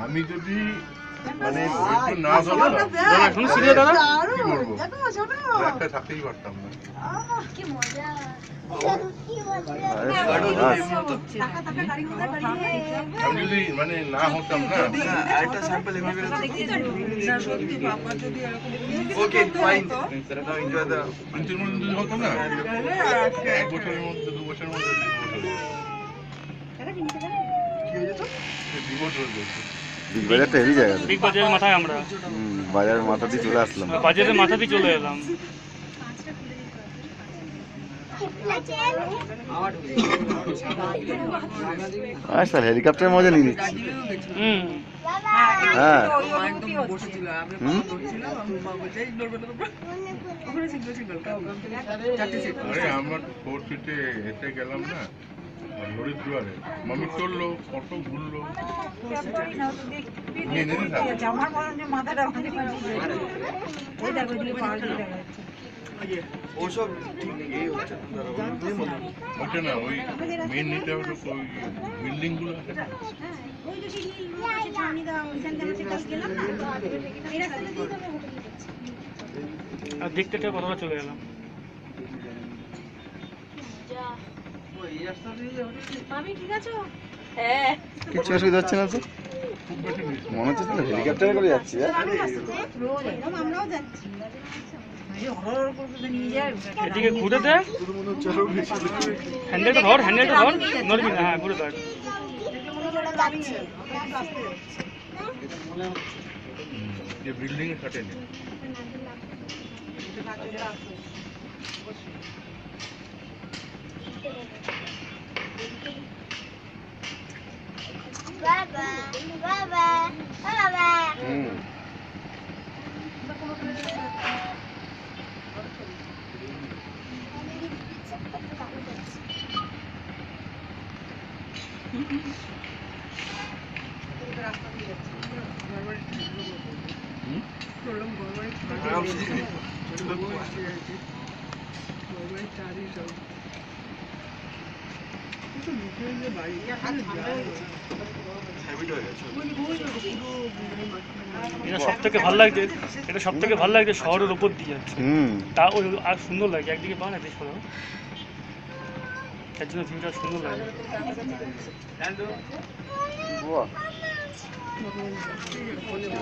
আমি যদি মানে না এখন সিরিয়া দাদা একটা থাকতেই পারতাম না। কি মজা আমি যদি মানে না হতাম না আরেকটা sample okay fine now enjoy the প্রিন্সের মধ্যে যদি হতো না এক বছরের মধ্যে 2 বছরের মধ্যে ডিভোর্স হয়ে যেত। বিগ বাজারটা হেভি জায়গা। বিগ বাজারের মাথায় আমরা বাজারের মাথা দিয়ে চলে আসলাম। বাজারের মাথা দিয়ে চলে এলাম। স্যার হেলিকপ্টারের মজা নিয়ে নিচ্ছি। হ্যাঁ আরে আমরা 4 সিটে এসে গেলাম না হরিদ্বারে, মামি চললো কত ঘুরলো ওসব এই হচ্ছে ওটা না ওই মেন নিতে হবে ওই বিল্ডিং গুলো আছে না আর দেখতে কতটা চলে গেলাম। কিছু অসুবিধা হচ্ছে না তো? মনে হচ্ছে হেলিকপ্টারে করে যাচ্ছি। এদিকে ঘুরে দে, হ্যান্ডেলটা ধর, নড়বি না। হ্যাঁ ঘুরে দেখ। যে বিল্ডিং এর কাটে নেই বাবা বাবা বাবা এটা সব থেকে ভালো লাগছে, শহরের উপর দিয়ে যাচ্ছে। তা ওই আর সুন্দর লাগে, একদিকে পাও না বেশ ভালো, তার জন্য ভিউটা সুন্দর লাগে।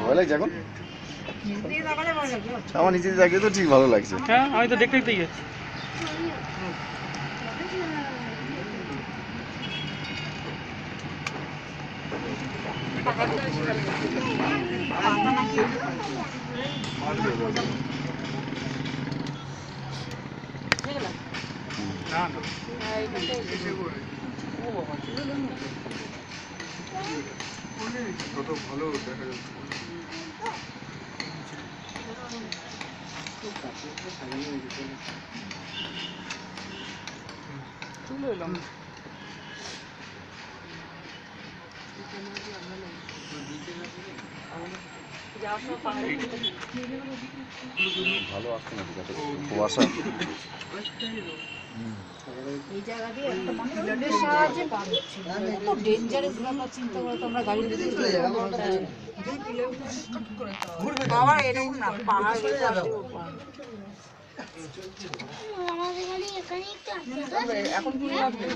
ভালো লাগছে এখন আমার নিচে দেখে তো ঠিক ভালো লাগছে। হ্যাঁ আমি তো দেখতে দেখতেই যাচ্ছি। কত ভালো দেখা যাচ্ছে। চলে এলাম। ভালো আসছে না ঠিক আছে কুয়াশা। এই জায়গা দিয়ে একটা মানুষের সাহায্যে পার হচ্ছে। কত ডেঞ্জারাস ব্যাপার চিন্তা করে তো আমরা গাড়ি নিতে চলে যাবো। বাবা এরকম না পাহাড় হয়ে যাবে। আমাদের গাড়ি এখানেই তো আছে এখন ঘুরে আসবে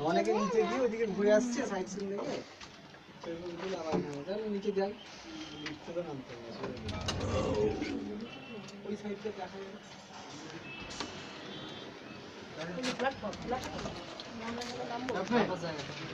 অনেকে নিচে গিয়ে ওইদিকে ঘুরে আসছে সাইড সিন দেখে নিচে যাই ওই সাইডটা দেখা যায়।